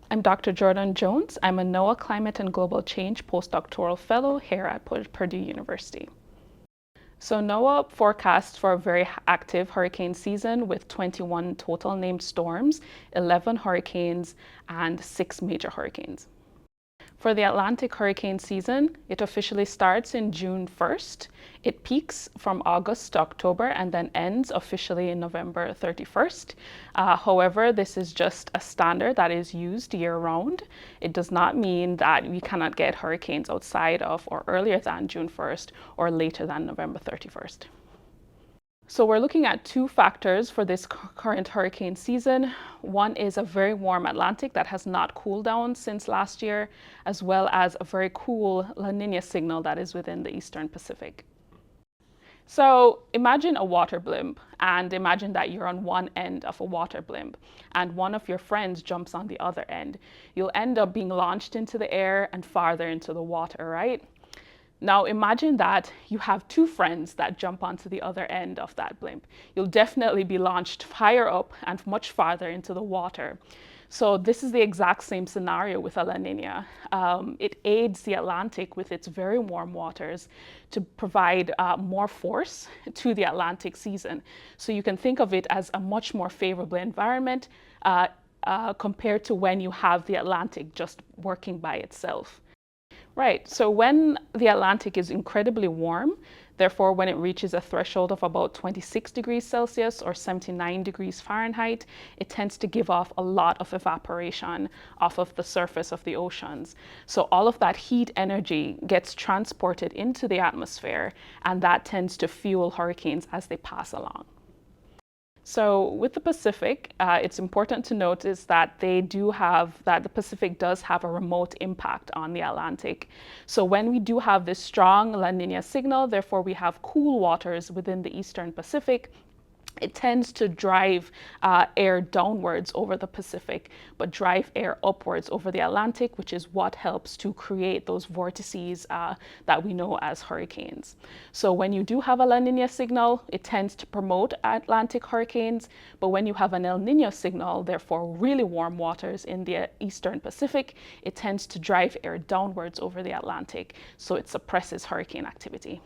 I'm Dr. Jhordanne Jones. I'm a NOAA Climate and Global Change postdoctoral fellow here at Purdue University. So NOAA forecasts for a very active hurricane season with 21 total named storms, 11 hurricanes, and 6 major hurricanes. For the Atlantic hurricane season, it officially starts in June 1st. It peaks from August to October and then ends officially in November 31st. However, this is just a standard that is used year-round. It does not mean that we cannot get hurricanes outside of or earlier than June 1st or later than November 31st. So we're looking at two factors for this current hurricane season. One is a very warm Atlantic that has not cooled down since last year, as well as a very cool La Nina signal that is within the Eastern Pacific. So imagine a water blimp, and imagine that you're on one end of a water blimp and one of your friends jumps on the other end. You'll end up being launched into the air and farther into the water, right? Now imagine that you have two friends that jump onto the other end of that blimp. You'll definitely be launched higher up and much farther into the water. So this is the exact same scenario with a La Nina. It aids the Atlantic with its very warm waters to provide more force to the Atlantic season. So you can think of it as a much more favorable environment compared to when you have the Atlantic just working by itself. Right, so when the Atlantic is incredibly warm, therefore when it reaches a threshold of about 26 degrees Celsius or 79 degrees Fahrenheit, it tends to give off a lot of evaporation off of the surface of the oceans. So all of that heat energy gets transported into the atmosphere, and that tends to fuel hurricanes as they pass along. So with the Pacific, it's important to notice that the Pacific does have a remote impact on the Atlantic. So when we do have this strong La Nina signal, therefore we have cool waters within the Eastern Pacific, it tends to drive air downwards over the Pacific, but drive air upwards over the Atlantic, which is what helps to create those vortices that we know as hurricanes. So when you do have a La Nina signal, it tends to promote Atlantic hurricanes, but when you have an El Nino signal, therefore really warm waters in the Eastern Pacific, it tends to drive air downwards over the Atlantic, so it suppresses hurricane activity.